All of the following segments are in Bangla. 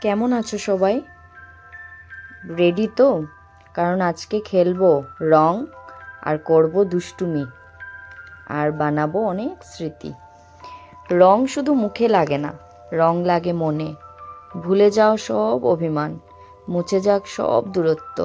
কেমন আছো সবাই? রেডি তো? কারণ আজকে খেলবো রং আর করব দুষ্টুমি আর বানাবো অনেক স্মৃতি। রং শুধু মুখে লাগে না, রং লাগে মনে। ভুলে যাও সব অভিমান, মুছে যাক সব দূরত্ব।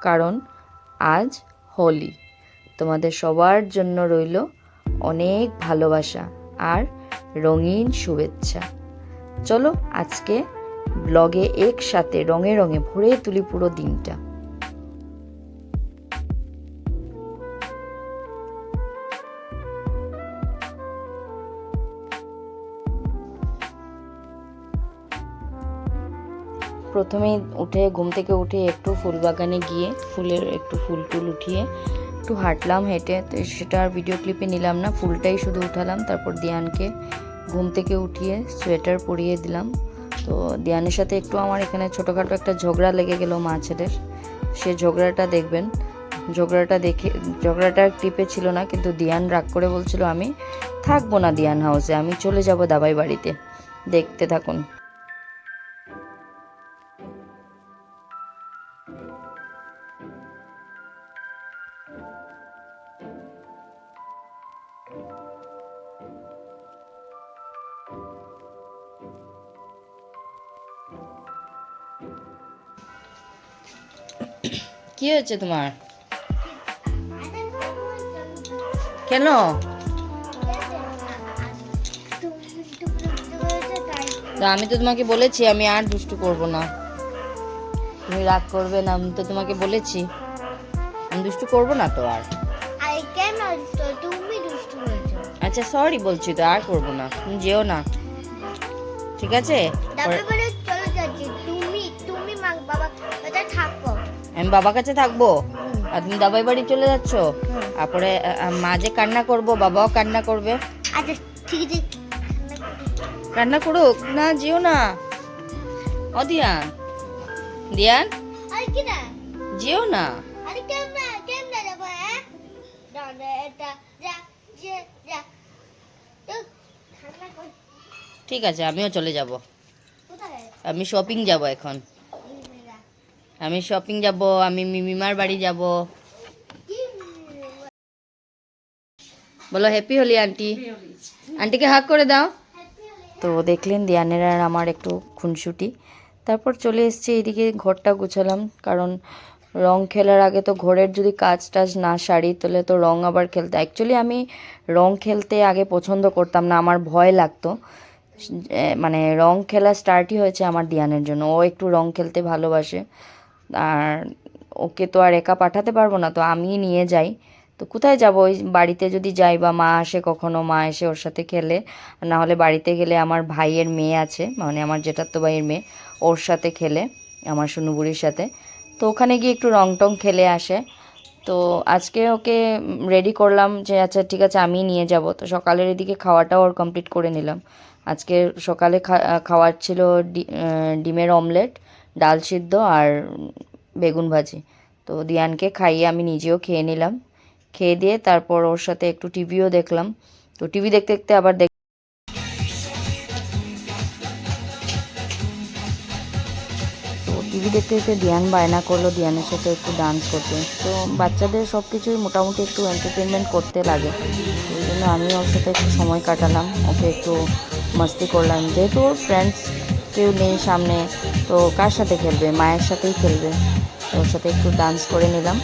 কারণ আজ হোলি। তোমাদের সবার জন্য রইল অনেক ভালোবাসা আর রঙিন শুভেচ্ছা। চলো আজকে ব্লগে একসাথে রঙে রঙে ভরে তুলি পুরো দিনটা। প্রথমেই ঘুম থেকে উঠে একটু ফুল বাগানে গিয়ে ফুলের একটু ফুল টুল উঠিয়ে একটু হাঁটলাম, হেঁটে তো সেটা আর ভিডিও ক্লিপে নিলাম না, ফুলটাই শুধু উঠালাম। তারপর দিয়ানকে ঘুম থেকে উঠিয়ে সোয়েটার পরিয়ে দিলাম। তো দিয়ানের সাথে একটু আমার এখানে ছোটোখাটো একটা ঝগড়া লেগে গেল মা ছেলের। সে ঝগড়াটা দেখবেন। ঝগড়াটা ক্লিপে ছিল না, কিন্তু দিয়ান রাগ করে বলছিল আমি থাকবো না দিয়ান হাউসে, আমি চলে যাব দাবাই বাড়িতে। দেখতে থাকুন। কি হয়েছে তোমার? কেন? আমি তো তোমাকে বলেছি আমি আর দুষ্টু করব না, তুমি রাগ করবে না। আমি তো তোমাকে বলেছি আমি দুষ্টু করব না তো আর। আচ্ছা সরি বলছি তো, আর করব না, তুমি যেও না, ঠিক আছে? আমি বাবার কাছে থাকবো আর তুমি দাবাই বাড়ি চলে যাচ্ছ। তারপরে মা যে কান্না করবো, বাবাও কান্না করবে। আচ্ছা ঠিক আছে, কান্না করুক না, যেও না। ও দিয়ান, দিয়ান যেও না। ঠিক আছে, আমিও চলে যাব। আমি শপিং যাব এখন, আমি শপিং যাব, আমি মিমিমার বাড়ি যাব। বলো হ্যাপি হোলি আন্টি, আন্টিকে হাগ করে দাও। তো দেখলেন দিয়ানের আর আমার একটু খুনসুটি। তারপর চলে এসেছি এইদিকে, ঘরটা গুছালাম। কারণ রং খেলার আগে তো ঘরের যদি কাজ টাজ না সারি তাহলে তো রং আবার খেলতে, অ্যাকচুয়ালি আমি রং খেলতে আগে পছন্দ করতাম না, আমার ভয় লাগতো। মানে রং খেলা স্টার্টই হয়েছে আমার দিয়ানের জন্য, ও একটু রং খেলতে ভালোবাসে। আর ওকে তো আর একা পাঠাতে পারবো না, তো আমি নিয়ে যাই। তো কোথায় যাব, ওই বাড়িতে যদি যাই বা মা আসে, কখনো মা এসে ওর সাথে খেলে, না হলে বাড়িতে গেলে আমার ভাইয়ের মেয়ে আছে, মানে আমার জেঠাতো ভাইয়ের মেয়ে, ওর সাথে খেলে, আমার সুনুবুড়ির সাথে। তো ওখানে গিয়ে একটু রং টং খেলে আসে। তো আজকে ওকে রেডি করলাম যে আচ্ছা ঠিক আছে আমি নিয়ে যাব। তো সকালের এদিকে খাওয়াটাও ওর কমপ্লিট করে নিলাম। আজকে সকালে খাওয়ার ছিল ডিমের অমলেট, ডাল সিদ্ধ আর বেগুন ভাজি। তো দিয়ানকে খাইয়ে আমি নিজেও খেয়ে নিলাম। খেয়ে দিয়ে তারপর ওর সাথে একটু টিভিও দেখলাম। তো টিভি দেখতে দেখতে আবার তো টিভি দেখতে দেখতে দিয়ান বায়না করলো দিয়ানের সাথে একটু ডান্স করতে। তো বাচ্চাদের সব কিছুই মোটামুটি একটু এন্টারটেনমেন্ট করতে লাগে, ওই জন্য আমি ওর সাথে একটু সময় কাটালাম, ওকে একটু মাস্তি করলাম। যেহেতু ওর ফ্রেন্ডস কেউ নেই সামনে, তো কার সাথে খেলবে, মায়ের সাথেই খেলবে। তো ওর সাথে একটু ডান্স করে নিলাম।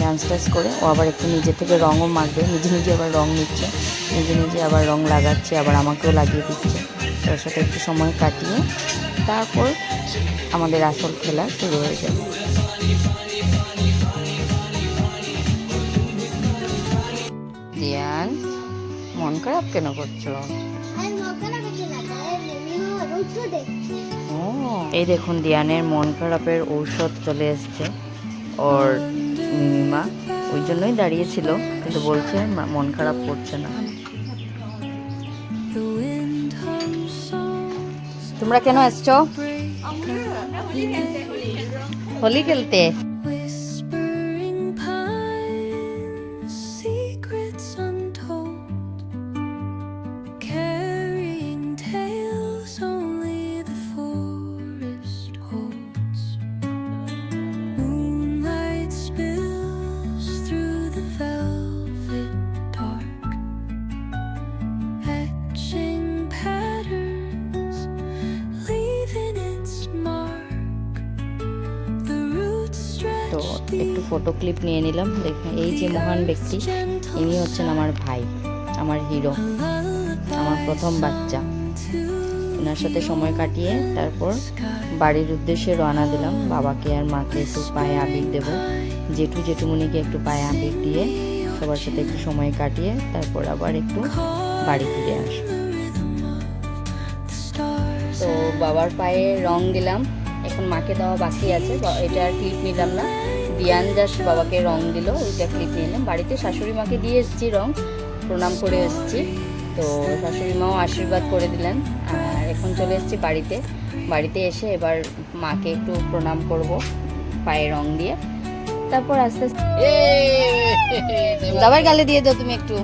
ডান্স টান্স করে ও আবার একটু নিজে থেকে রঙও মাখবে, নিজে নিজে আবার রঙ নিচ্ছে, নিজে নিজে আবার রঙ লাগাচ্ছে, আবার আমাকেও লাগিয়ে দিচ্ছে। তো ওর সাথে একটু সময় কাটিয়ে তারপর আমাদের আসল খেলা শুরু হয়ে যাবে। দিয়ান মন খারাপ কেন করছো? ও এই দেখুন দিয়ানের মন খারাপের ঔষধ চলে এসছে ওর মিমিমা, ওই জন্যই দাঁড়িয়েছিল, কিন্তু বলছে মন খারাপ করছে না। তোমরা কেন এসছো? হোলি খেলতে। তো একটু ফটো ক্লিপ নিয়ে নিলাম। দেখুন এই যে মহান ব্যক্তি, ইনি হচ্ছেন আমার ভাই, আমার হিরো, আমার প্রথম বাচ্চা। ওনার সাথে সময় কাটিয়ে তারপর বাড়ির উদ্দেশ্যে রওনা দিলাম। বাবাকে আর মাকে একটু পায়ে আবির দেবো, জেঠুমনিকে একটু পায়ে আবির দিয়ে সবার সাথে একটু সময় কাটিয়ে তারপর আবার একটু বাড়ি ফিরে আসবো। তো বাবার পায়ে রং দিলাম, এখন মাকে দেওয়া বাকি আছে, এটা আর ক্লিপ নিলাম না। দিয়ান জাস্ট বাবাকে রং দিল, ওইটা ক্লিপ নিলাম। বাড়িতে শাশুড়ি মাকে দিয়ে এসেছি রং, প্রণাম করে এসেছি। তো শাশুড়ি মাও আশীর্বাদ করে দিলেন। আর এখন চলে এসেছি বাড়িতে এসে এবার মাকে একটু প্রণাম করব পায়ে রং দিয়ে। তারপর আস্তে আস্তে বাবার গালে দিয়ে দাও তুমি একটু।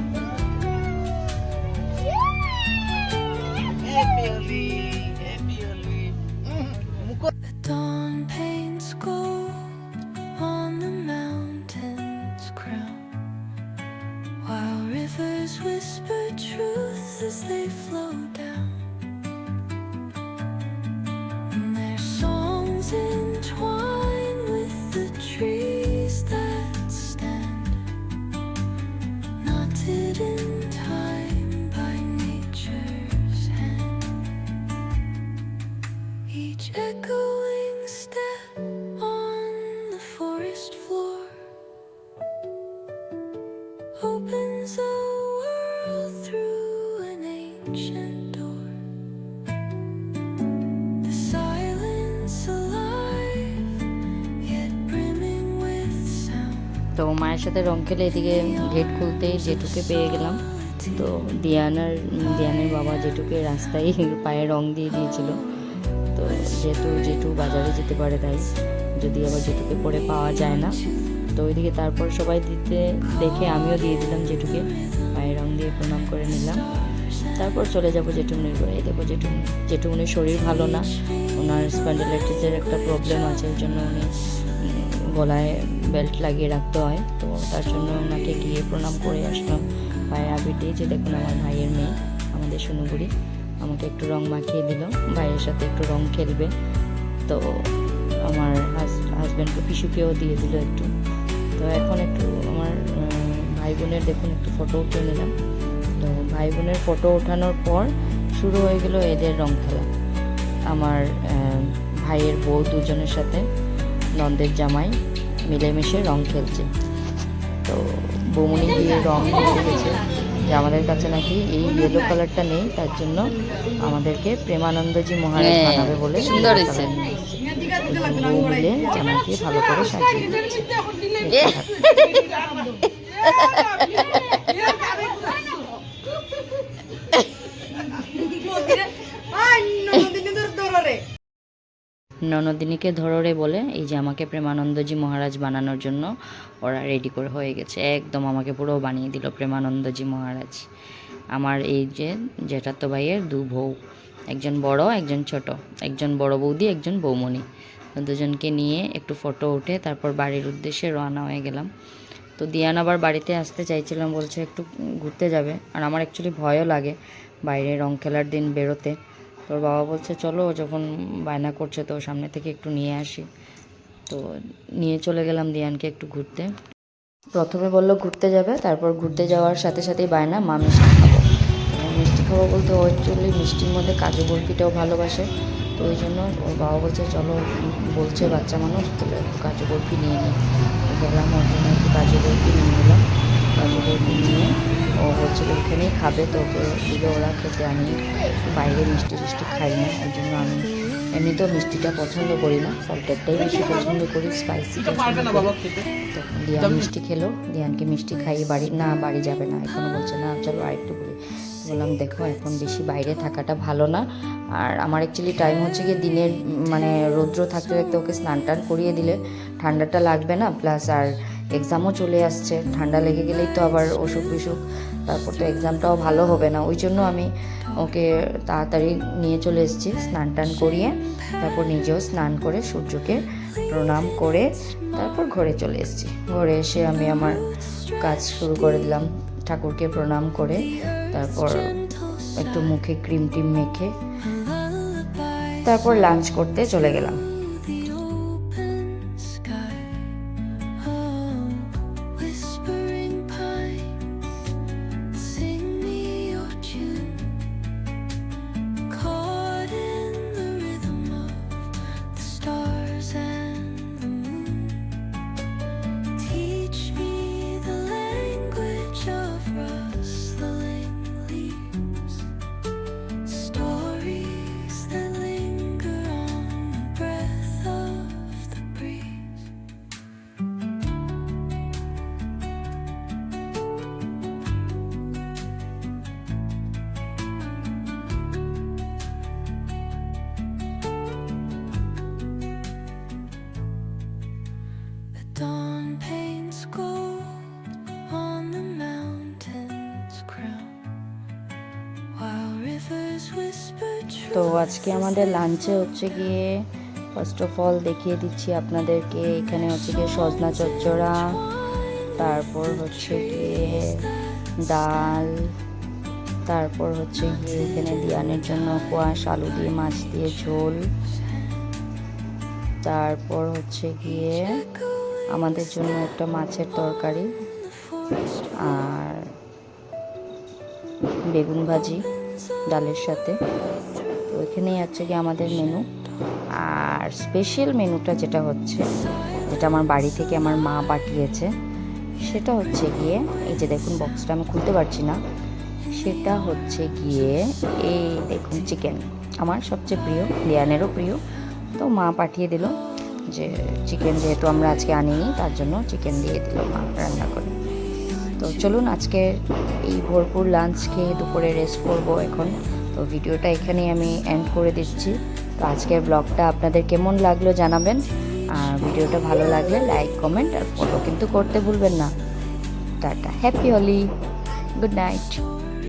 তো মায়ের সাথে রং খেলে এদিকে গেট খুলতেই জেঠুকে পেয়ে গেলাম। তো দিয়ানের বাবা জেঠুকে রাস্তায় পায়ে রং দিয়ে দিয়েছিল। তো জেঠু বাজারে যেতে পারে, তাই যদি আবার জেঠুকে পরে পাওয়া যায় না, তো ওইদিকে তারপর সবাই দিতে দেখে আমিও দিয়ে দিলাম জেঠুকে, পায়ে রং দিয়ে প্রণাম করে নিলাম। তারপর চলে যাবো জেঠুমনির ঘরে। এই দেখো জেঠুমনির শরীর ভালো না, ওনার স্পন্ডাইলাইটিসের একটা প্রবলেম আছে, ওই জন্য উনি গলায় বেল্ট লাগিয়ে রাখতে হয়। তো তার জন্য ওনাকে গিয়ে প্রণাম করে আসলাম, পায়ে আবির দিয়ে। যে দেখুন আমার ভাইয়ের মেয়ে, আমাদের সোনুগুড়ি, আমাকে একটু রং মাখিয়ে দিল, ভাইয়ের সাথে একটু রং খেলবে। তো আমার হাজব্যান্ডকে পিসুকেও দিয়ে দিল একটু। তো এখন একটু আমার ভাই বোনের দেখুন একটু ফটো উঠে নিলাম। তো ভাই বোনের ফটো ওঠানোর পর শুরু হয়ে গেল এদের রং খেলা। আমার ভাইয়ের বউ দুজনের সাথে নন্দের জামাই মিলেমিশে রং খেলছে। তো বৌমনি দিয়ে রং দিয়ে গেছে যে আমাদের কাছে নাকি এই ইয়েলো কালারটা নেই, তার জন্য আমাদেরকে প্রেমানন্দজি মহারাজ বানাবে বলে সুন্দর হয়েছে। বউ মিলে জামাইকে ভালো করে সাজিয়ে দিচ্ছে। ননদিনীকে ধররে বলে এই যে আমাকে প্রেমানন্দজি মহারাজ বানানোর জন্য ওরা রেডি করে হয়ে গেছে। একদম আমাকে পুরো বানিয়ে দিল প্রেমানন্দজি মহারাজ। আমার এই যে জেঠাতো ভাইয়ের দু বউ, একজন বড় একজন ছোট, একজন বড় বৌদি একজন বৌমণি, দুজনকে নিয়ে একটু ফটো উঠে তারপর বাড়ির উদ্দেশ্যে রওনা হয়ে গেলাম। তো দিয়ান আবার বাড়িতে আসতে চাইছিলাম, বলছে একটু ঘুরতে যাবে। আর আমার অ্যাকচুয়ালি ভয়ও লাগে বাইরে রং খেলার দিন বেরোতে। তোর বাবা বলছে চলো, যখন বায়না করছে তো সামনে থেকে একটু নিয়ে আসি। তো নিয়ে চলে গেলাম দিয়ানকে একটু ঘুরতে। প্রথমে বললো ঘুরতে যাবে, তারপর ঘুরতে যাওয়ার সাথে সাথেই বায়না মা মিষ্টি খাবো। মিষ্টি খাবো বলতে ও অ্যাকচুয়ালি মিষ্টির মধ্যে কাজু বরফিটাও ভালোবাসে। তো ওই জন্য ওর বাবা বলছে চলো, বলছে বাচ্চা মানুষ, তাহলে একটু কাজু বরফি নিয়ে নিই। বললাম ওর জন্য একটু কাজু বরফি নিয়ে নিলাম। কাজু বরফি নিয়ে ও বলছিল ওখানেই খাবে, তো ওকে দিলে ওরা খেতে। আমি বাইরে মিষ্টি খাই না, ওই জন্য আমি এমনিতেও মিষ্টিটা পছন্দ করি না, সল্টেডটাই বেশি পছন্দ করি, স্পাইসি। তো দিয়ান মিষ্টি খেলো, দিয়ানকে মিষ্টি খাইয়ে বাড়ি যাবে না এখনও, বলছে না চলো আরেকটু ঘুরি। বললাম দেখো এখন বেশি বাইরে থাকাটা ভালো না, আর আমার অ্যাকচুয়ালি টাইম হচ্ছে গিয়ে দিনের মানে রৌদ্র থাকতে থাকতে ওকে স্নান টান করিয়ে দিলে ঠান্ডাটা লাগবে না, প্লাস আর এক্সামও চলে আসছে, ঠান্ডা লেগে গেলেই তো আবার অসুখ বিসুখ, তারপর তো এক্সামটাও ভালো হবে না। ওই জন্য আমি ওকে তাড়াতাড়ি নিয়ে চলে এসেছি, স্নান টান করিয়ে তারপর নিজেও স্নান করে সূর্যকে প্রণাম করে তারপর ঘরে চলে এসেছি। ঘরে এসে আমি আমার কাজ শুরু করে দিলাম, ঠাকুরকে প্রণাম করে তারপর একটু মুখে ক্রিম টিম মেখে তারপর লাঞ্চ করতে চলে গেলাম। তো আজকে আমাদের লাঞ্চে হচ্ছে গিয়ে ফার্স্ট অফ অল দেখিয়ে দিচ্ছি আপনাদেরকে। এখানে হচ্ছে গিয়ে সজনা চচ্চড়া, তারপর হচ্ছে গিয়ে ডাল, তারপর হচ্ছে গিয়ে এখানে দিয়ানের জন্য কোয়াশ আলু দিয়ে মাছ দিয়ে ঝোল, তারপর হচ্ছে গিয়ে আমাদের জন্য একটা মাছের তরকারি আর বেগুন ভাজি ডালের সাথে। তো এখানেই হচ্ছে গিয়ে আমাদের মেনু। আর স্পেশাল মেনুটা যেটা হচ্ছে, যেটা আমার বাড়ি থেকে আমার মা পাঠিয়েছে, সেটা হচ্ছে গিয়ে এই যে দেখুন, বক্সটা আমি খুলতে পারছি না, সেটা হচ্ছে গিয়ে এই দেখুন চিকেন, আমার সবচেয়ে প্রিয়, দিয়ানেরও প্রিয়। তো মা পাঠিয়ে দিল যে চিকেন যেহেতু আমরা আজকে আনিনি, তার জন্য চিকেন দিয়ে দিল মা রান্না করে। তো চলুন আজকে এই ভরপুর লাঞ্চ খেয়ে দুপুরে রেস্ট করব এখন। তো ভিডিওটা এখানেই আমি এন্ড করে দিচ্ছি। তো আজকের ব্লগটা আপনাদের কেমন লাগলো জানাবেন, আর ভিডিওটা ভালো লাগলে লাইক কমেন্ট আর ফলো কিন্তু করতে ভুলবেন না। Tata, happy Holi, good night.